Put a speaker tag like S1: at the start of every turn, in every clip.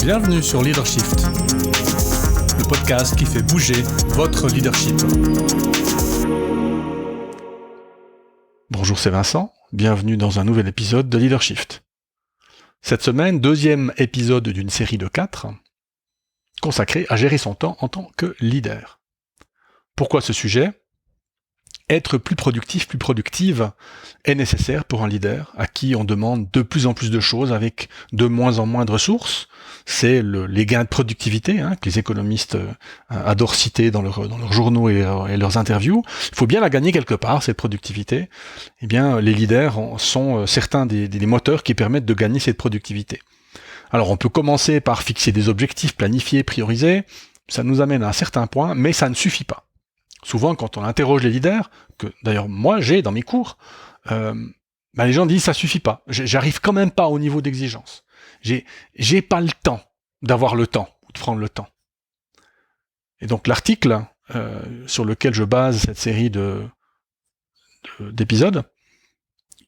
S1: Bienvenue sur Leadershift, le podcast qui fait bouger votre leadership. Bonjour, c'est Vincent, bienvenue dans un nouvel épisode de Leadershift. Cette semaine, deuxième épisode d'une série de 4, consacré à gérer son temps en tant que leader. Pourquoi ce sujet ? Être plus productif, plus productive est nécessaire pour un leader à qui on demande de plus en plus de choses avec de moins en moins de ressources. C'est les gains de productivité que les économistes adorent citer dans leurs journaux et leurs interviews. Il faut bien la gagner quelque part, cette productivité. Eh bien, les leaders sont certains des moteurs qui permettent de gagner cette productivité. Alors, on peut commencer par fixer des objectifs, planifier, prioriser. Ça nous amène à un certain point, mais ça ne suffit pas. Souvent, quand on interroge les leaders, que d'ailleurs moi j'ai dans mes cours, les gens disent ça suffit pas. J'arrive quand même pas au niveau d'exigence. J'ai pas le temps d'avoir le temps ou de prendre le temps. Et donc l'article sur lequel je base cette série d'épisodes,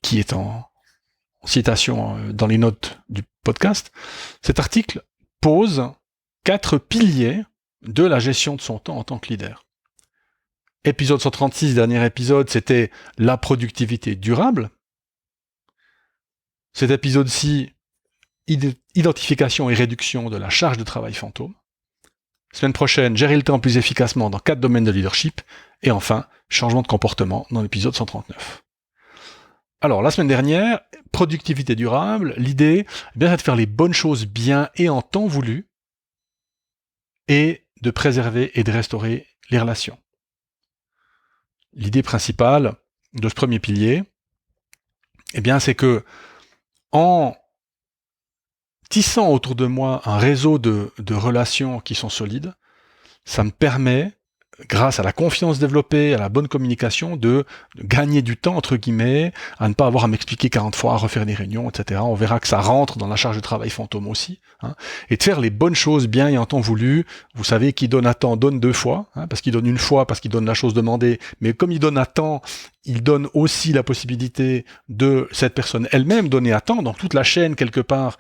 S1: qui est en citation dans les notes du podcast, cet article pose 4 piliers de la gestion de son temps en tant que leader. Épisode 136, dernier épisode, c'était la productivité durable. Cet épisode-ci, identification et réduction de la charge de travail fantôme. Semaine prochaine, gérer le temps plus efficacement dans 4 domaines de leadership. Et enfin, changement de comportement dans l'épisode 139. Alors, la semaine dernière, productivité durable, l'idée, c'est de faire les bonnes choses bien et en temps voulu, et de préserver et de restaurer les relations. L'idée principale de ce premier pilier, c'est que en tissant autour de moi un réseau de relations qui sont solides, ça me permet, grâce à la confiance développée, à la bonne communication, de gagner du temps, entre guillemets, à ne pas avoir à m'expliquer 40 fois, à refaire des réunions, etc. On verra que ça rentre dans la charge de travail fantôme aussi. Et de faire les bonnes choses bien et en temps voulu. Vous savez, qui donne à temps donne 2 fois, parce qu'il donne une fois, parce qu'il donne la chose demandée, mais comme il donne à temps, il donne aussi la possibilité de cette personne elle-même donner à temps, donc toute la chaîne quelque part,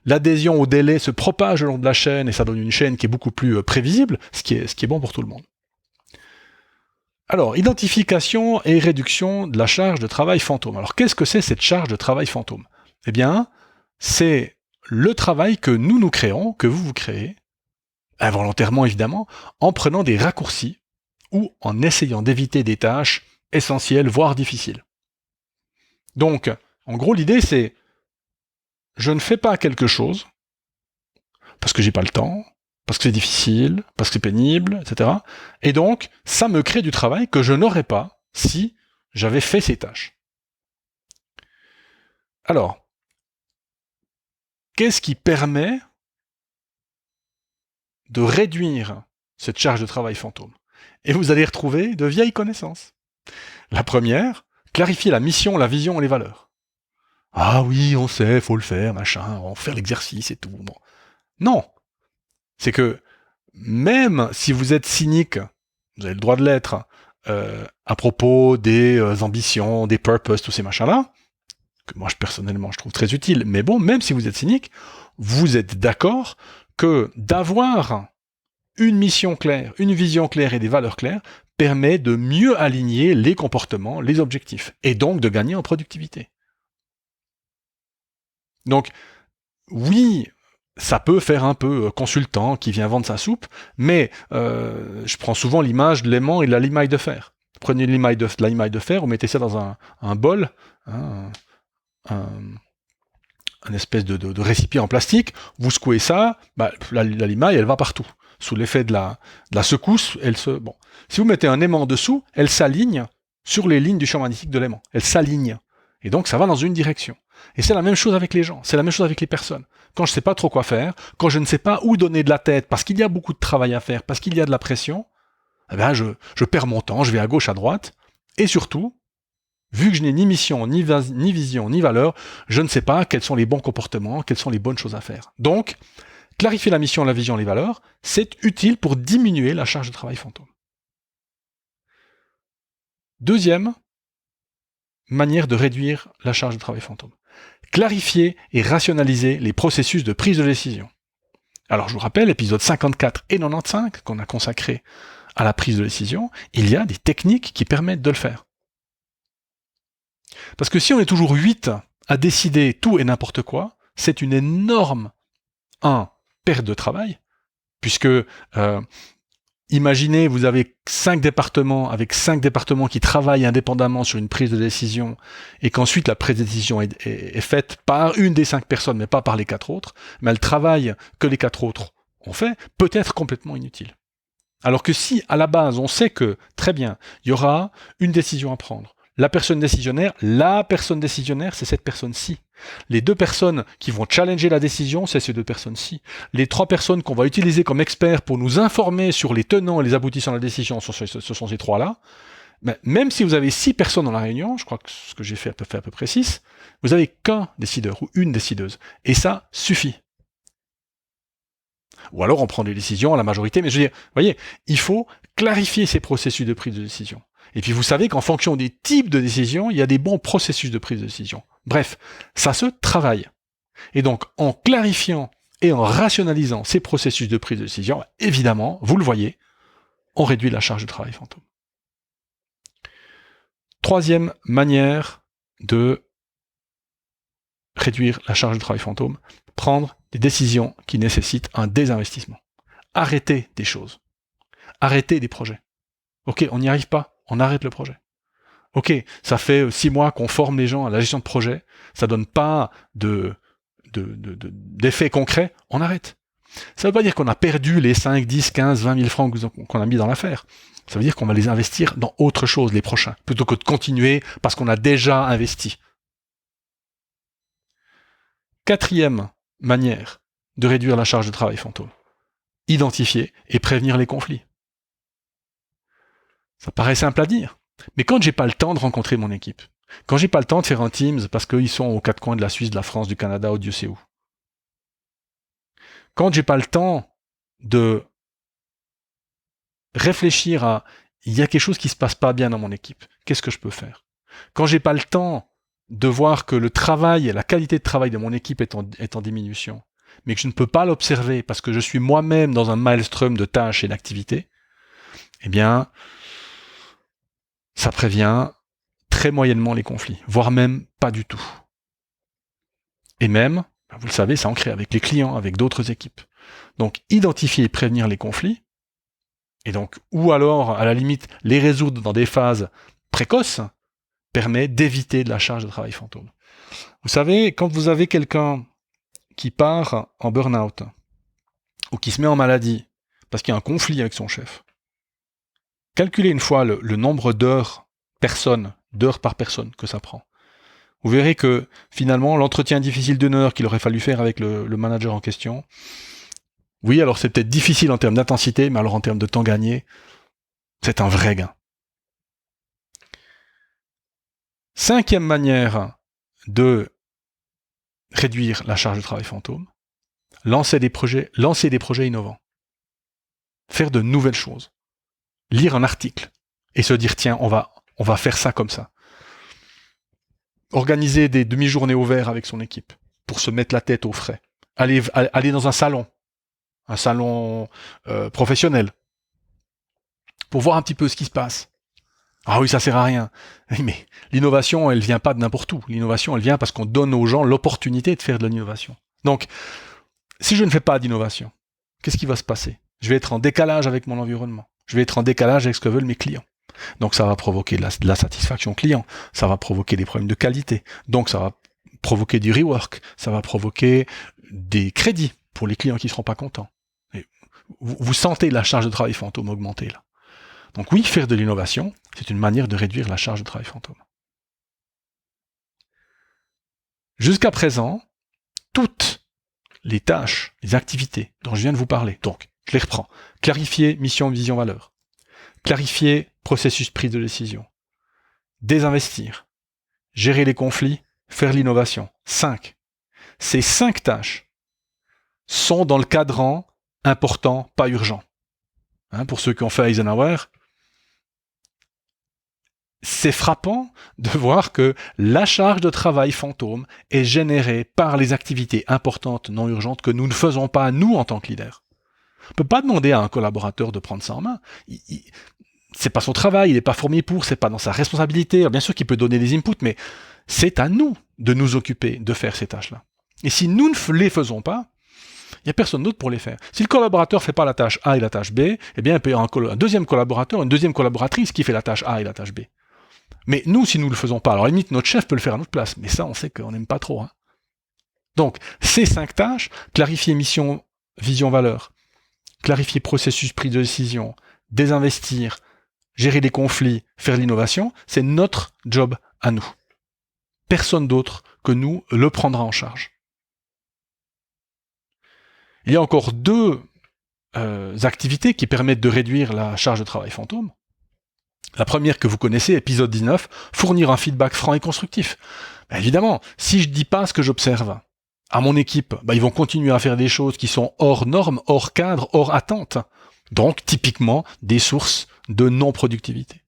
S1: l'adhésion au délai se propage le long de la chaîne et ça donne une chaîne qui est beaucoup plus prévisible, ce qui est bon pour tout le monde. Alors, identification et réduction de la charge de travail fantôme. Alors, qu'est-ce que c'est cette charge de travail fantôme ? C'est le travail que nous créons, que vous créez, involontairement évidemment, en prenant des raccourcis ou en essayant d'éviter des tâches essentielles, voire difficiles. Donc, en gros, l'idée c'est, je ne fais pas quelque chose, parce que j'ai pas le temps, parce que c'est difficile, parce que c'est pénible, etc. Et donc, ça me crée du travail que je n'aurais pas si j'avais fait ces tâches. Alors, qu'est-ce qui permet de réduire cette charge de travail fantôme ? Et vous allez retrouver de vieilles connaissances. La première, clarifier la mission, la vision et les valeurs. Ah oui, on sait, faut le faire, machin, on va faire l'exercice et tout. Bon. Non. C'est que, même si vous êtes cynique, vous avez le droit de l'être, à propos des ambitions, des purposes, tous ces machins-là, que moi personnellement je trouve très utile, mais bon, même si vous êtes cynique, vous êtes d'accord que d'avoir une mission claire, une vision claire et des valeurs claires permet de mieux aligner les comportements, les objectifs, et donc de gagner en productivité. Donc, oui, ça peut faire un peu consultant qui vient vendre sa soupe, mais je prends souvent l'image de l'aimant et de la limaille de fer. Prenez la limaille de fer, vous mettez ça dans un bol, un espèce de récipient en plastique, vous secouez ça, la limaille, elle va partout. Sous l'effet de la secousse, Bon. Si vous mettez un aimant dessous, elle s'aligne sur les lignes du champ magnétique de l'aimant. Elle s'aligne. Et donc, ça va dans une direction. Et c'est la même chose avec les gens, c'est la même chose avec les personnes. Quand je ne sais pas trop quoi faire, quand je ne sais pas où donner de la tête, parce qu'il y a beaucoup de travail à faire, parce qu'il y a de la pression, je perds mon temps, je vais à gauche, à droite, et surtout, vu que je n'ai ni mission, ni vision, ni valeur, je ne sais pas quels sont les bons comportements, quelles sont les bonnes choses à faire. Donc, clarifier la mission, la vision, les valeurs, c'est utile pour diminuer la charge de travail fantôme. Deuxième manière de réduire la charge de travail fantôme. Clarifier et rationaliser les processus de prise de décision. Alors je vous rappelle, épisodes 54 et 95 qu'on a consacré à la prise de décision, il y a des techniques qui permettent de le faire. Parce que si on est toujours 8 à décider tout et n'importe quoi, c'est une énorme perte de travail, puisque imaginez, vous avez 5 départements avec 5 départements qui travaillent indépendamment sur une prise de décision et qu'ensuite la prise de décision est faite par une des 5 personnes, mais pas par les 4 autres, mais le travail que les 4 autres ont fait peut être complètement inutile. Alors que si, à la base, on sait que, très bien, il y aura une décision à prendre, la personne décisionnaire, c'est cette personne-ci. Les 2 personnes qui vont challenger la décision, c'est ces 2 personnes-ci. Les 3 personnes qu'on va utiliser comme experts pour nous informer sur les tenants et les aboutissants de la décision, ce sont ces 3-là. Mais même si vous avez 6 personnes dans la réunion, je crois que ce que j'ai fait à peu près 6, vous n'avez qu'un décideur ou une décideuse. Et ça suffit. Ou alors on prend des décisions à la majorité, mais je veux dire, vous voyez, il faut clarifier ces processus de prise de décision. Et puis vous savez qu'en fonction des types de décisions, il y a des bons processus de prise de décision. Bref, ça se travaille. Et donc, en clarifiant et en rationalisant ces processus de prise de décision, évidemment, vous le voyez, on réduit la charge de travail fantôme. Troisième manière de réduire la charge de travail fantôme, prendre des décisions qui nécessitent un désinvestissement. Arrêter des choses. Arrêter des projets. Ok, on n'y arrive pas, on arrête le projet. Ok, ça fait 6 mois qu'on forme les gens à la gestion de projet, ça donne pas d'effets concrets, on arrête. Ça veut pas dire qu'on a perdu les 5, 10, 15, 20 000 francs qu'on a mis dans l'affaire. Ça veut dire qu'on va les investir dans autre chose les prochains, plutôt que de continuer parce qu'on a déjà investi. Quatrième manière de réduire la charge de travail fantôme. Identifier et prévenir les conflits. Ça paraît simple à dire, mais quand j'ai pas le temps de rencontrer mon équipe, quand j'ai pas le temps de faire un Teams parce qu'ils sont aux 4 coins de la Suisse, de la France, du Canada ou Dieu sait où, quand j'ai pas le temps de réfléchir à il y a quelque chose qui se passe pas bien dans mon équipe, qu'est-ce que je peux faire? Quand j'ai pas le temps de voir que le travail et la qualité de travail de mon équipe est en diminution, mais que je ne peux pas l'observer parce que je suis moi-même dans un maelstrom de tâches et d'activités, eh bien, ça prévient très moyennement les conflits, voire même pas du tout. Et même, vous le savez, c'est ancré avec les clients, avec d'autres équipes. Donc, identifier et prévenir les conflits, et donc, ou alors, à la limite, les résoudre dans des phases précoces, permet d'éviter de la charge de travail fantôme. Vous savez, quand vous avez quelqu'un qui part en burn-out, ou qui se met en maladie, parce qu'il y a un conflit avec son chef, calculez une fois le nombre d'heures par personne que ça prend. Vous verrez que finalement, l'entretien difficile d'une heure qu'il aurait fallu faire avec le manager en question, oui, alors c'est peut-être difficile en termes d'intensité, mais alors en termes de temps gagné, c'est un vrai gain. Cinquième manière de réduire la charge de travail fantôme, lancer des projets innovants. Faire de nouvelles choses. Lire un article et se dire, tiens, on va faire ça comme ça. Organiser des demi-journées au vert avec son équipe pour se mettre la tête au frais. Aller dans un salon professionnel, pour voir un petit peu ce qui se passe. Ah oui, ça sert à rien. Mais l'innovation, elle vient pas de n'importe où. L'innovation, elle vient parce qu'on donne aux gens l'opportunité de faire de l'innovation. Donc, si je ne fais pas d'innovation, qu'est-ce qui va se passer? Je vais être en décalage avec mon environnement. Je vais être en décalage avec ce que veulent mes clients. Donc ça va provoquer de la satisfaction client, ça va provoquer des problèmes de qualité, donc ça va provoquer du rework, ça va provoquer des crédits pour les clients qui ne seront pas contents. Et vous sentez la charge de travail fantôme augmenter là. Donc oui, faire de l'innovation, c'est une manière de réduire la charge de travail fantôme. Jusqu'à présent, toutes les tâches, les activités dont je viens de vous parler, donc je les reprends. Clarifier mission, vision, valeur. Clarifier processus prise de décision. Désinvestir. Gérer les conflits. Faire l'innovation. 5. Ces 5 tâches sont dans le cadran important, pas urgent. Pour ceux qui ont fait Eisenhower, c'est frappant de voir que la charge de travail fantôme est générée par les activités importantes non urgentes que nous ne faisons pas, nous, en tant que leaders. On ne peut pas demander à un collaborateur de prendre ça en main. C'est pas son travail, il n'est pas formé pour, c'est pas dans sa responsabilité. Alors bien sûr qu'il peut donner des inputs, mais c'est à nous de nous occuper de faire ces tâches-là. Et si nous ne les faisons pas, il n'y a personne d'autre pour les faire. Si le collaborateur ne fait pas la tâche A et la tâche B, eh bien il peut y avoir un deuxième collaborateur, une deuxième collaboratrice qui fait la tâche A et la tâche B. Mais nous, si nous ne le faisons pas, alors à la limite, notre chef peut le faire à notre place, mais ça, on sait qu'on n'aime pas trop. Hein. Donc, ces 5 tâches, clarifier mission, vision, valeur, clarifier processus, prise de décision, désinvestir, gérer les conflits, faire l'innovation, c'est notre job à nous. Personne d'autre que nous le prendra en charge. Il y a encore 2 activités qui permettent de réduire la charge de travail fantôme. La première que vous connaissez, épisode 19, fournir un feedback franc et constructif. Ben évidemment, si je dis pas ce que j'observe à mon équipe, ben ils vont continuer à faire des choses qui sont hors normes, hors cadre, hors attente. Donc, typiquement, des sources de non-productivité.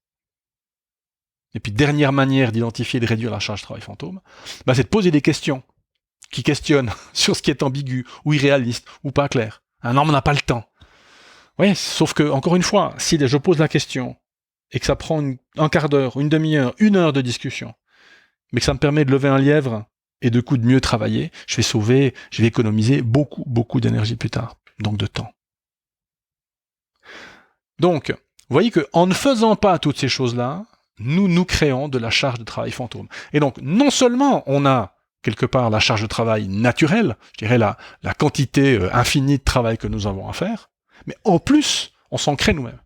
S1: Et puis, dernière manière d'identifier et de réduire la charge de travail fantôme, ben c'est de poser des questions qui questionnent sur ce qui est ambigu, ou irréaliste, ou pas clair. Non, mais on n'a pas le temps. Oui, sauf que, encore une fois, si je pose la question, et que ça prend un quart d'heure, une demi-heure, 1 heure de discussion, mais que ça me permet de lever un lièvre et de mieux travailler, je vais économiser beaucoup d'énergie plus tard, donc de temps. Donc, vous voyez qu'en ne faisant pas toutes ces choses-là, nous créons de la charge de travail fantôme. Et donc, non seulement on a quelque part la charge de travail naturelle, je dirais la quantité infinie de travail que nous avons à faire, mais en plus, on s'en crée nous-mêmes.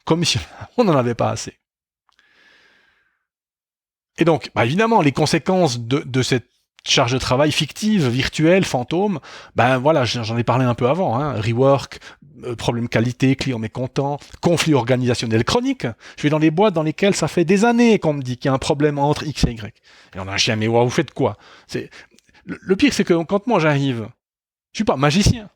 S1: Comme si on n'en avait pas assez. Et donc, bah évidemment, les conséquences de cette charge de travail fictive, virtuelle, fantôme, ben voilà, j'en ai parlé un peu avant, hein, rework, problème qualité, client mécontent, conflit organisationnel chronique. Je vais dans des boîtes dans lesquelles ça fait des années qu'on me dit qu'il y a un problème entre X et Y. Et on a un chien, mais wow, vous faites quoi? Le pire, c'est que quand moi j'arrive, je suis pas magicien.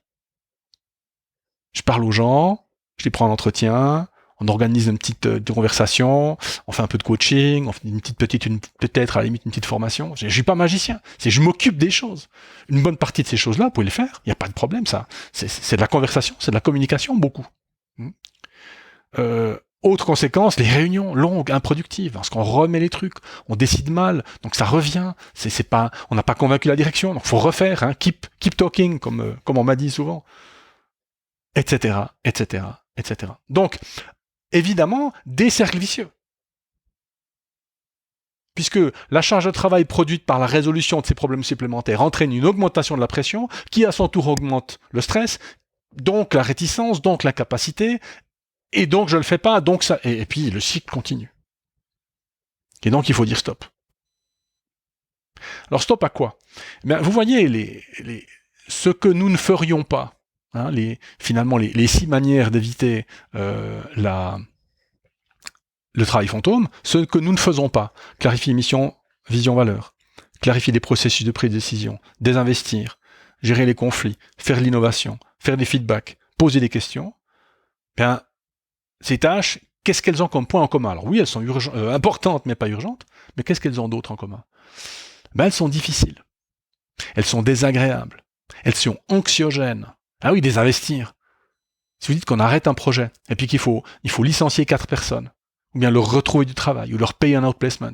S1: Je parle aux gens, je les prends en entretien, on organise une petite conversation, on fait un peu de coaching, on fait peut-être à la limite une petite formation. Je suis pas magicien, je m'occupe des choses. Une bonne partie de ces choses-là, vous pouvez le faire, il n'y a pas de problème, ça. C'est de la conversation, c'est de la communication, beaucoup. Autre conséquence, les réunions longues, improductives, parce qu'on remet les trucs, on décide mal, donc ça revient, on n'a pas convaincu la direction, donc faut refaire, hein, keep talking, comme on m'a dit souvent, etc., etc., etc. Donc, évidemment, des cercles vicieux. Puisque la charge de travail produite par la résolution de ces problèmes supplémentaires entraîne une augmentation de la pression, qui à son tour augmente le stress, donc la réticence, donc l'incapacité, et donc je le fais pas, donc ça... Et puis le cycle continue. Et donc il faut dire stop. Alors stop à quoi? Bien, vous voyez ce que nous ne ferions pas, hein, finalement les 6 manières d'éviter le travail fantôme, ce que nous ne faisons pas. Clarifier mission, vision, valeur. Clarifier les processus de prise de décision. Désinvestir. Gérer les conflits. Faire l'innovation. Faire des feedbacks. Poser des questions. Bien, ces tâches, qu'est-ce qu'elles ont comme point en commun? Alors oui, elles sont importantes, mais pas urgentes. Mais qu'est-ce qu'elles ont d'autre en commun? Ben, elles sont difficiles. Elles sont désagréables. Elles sont anxiogènes. Ah oui, désinvestir. Si vous dites qu'on arrête un projet, et puis qu'il faut licencier 4 personnes, ou bien leur retrouver du travail, ou leur payer un outplacement,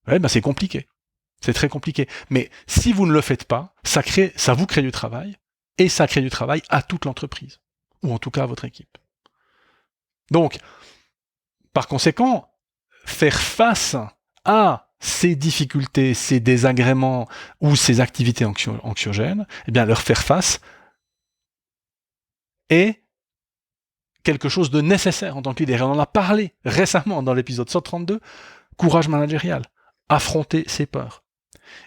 S1: ouais, ben c'est compliqué. C'est très compliqué. Mais si vous ne le faites pas, ça vous crée du travail, et ça crée du travail à toute l'entreprise, ou en tout cas à votre équipe. Donc, par conséquent, faire face à ces difficultés, ces désagréments ou ces activités anxiogènes, eh bien leur faire face est quelque chose de nécessaire en tant que leader. Et on en a parlé récemment dans l'épisode 132, courage managérial, affronter ses peurs.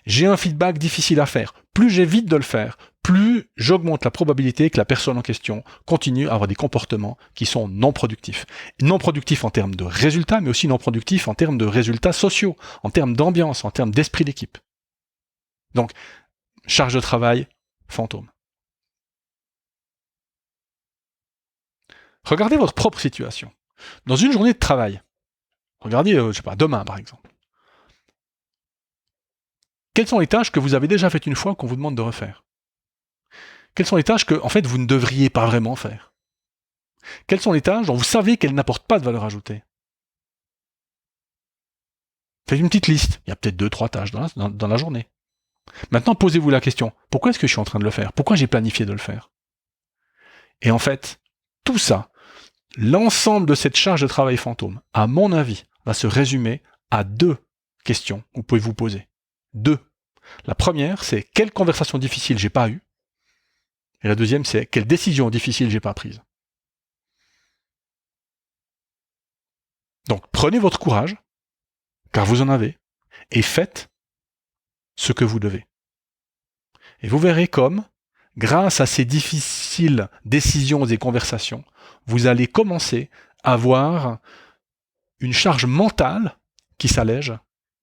S1: J'ai un feedback difficile à faire. Plus j'évite de le faire, plus j'augmente la probabilité que la personne en question continue à avoir des comportements qui sont non productifs. Non productifs en termes de résultats, mais aussi non productifs en termes de résultats sociaux, en termes d'ambiance, en termes d'esprit d'équipe. Donc, charge de travail, fantôme. Regardez votre propre situation. Dans une journée de travail, Regardez, je sais pas, demain par exemple. Quelles sont les tâches que vous avez déjà faites une fois qu'on vous demande de refaire? Quelles sont les tâches que, en fait, vous ne devriez pas vraiment faire? Quelles sont les tâches dont vous savez qu'elles n'apportent pas de valeur ajoutée? Faites une petite liste. Il y a peut-être 2-3 tâches dans la journée. Maintenant, posez-vous la question. Pourquoi est-ce que je suis en train de le faire? Pourquoi j'ai planifié de le faire? Et en fait, tout ça, l'ensemble de cette charge de travail fantôme, à mon avis, va se résumer à 2 questions que vous pouvez vous poser. 2. La première, c'est quelle conversation difficile j'ai pas eue? Et la deuxième, c'est quelle décision difficile j'ai pas prise? Donc, prenez votre courage, car vous en avez, et faites ce que vous devez. Et vous verrez comme, grâce à ces difficiles décisions et conversations, vous allez commencer à avoir une charge mentale qui s'allège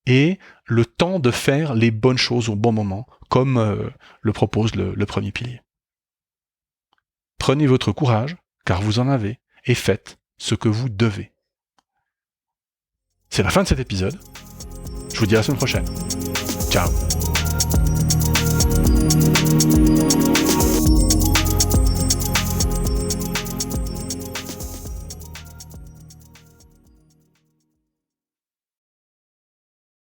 S1: et le temps de faire les bonnes choses au bon moment, comme le propose le premier pilier. Prenez votre courage, car vous en avez, et faites ce que vous devez. C'est la fin de cet épisode. Je vous dis à la semaine prochaine. Ciao.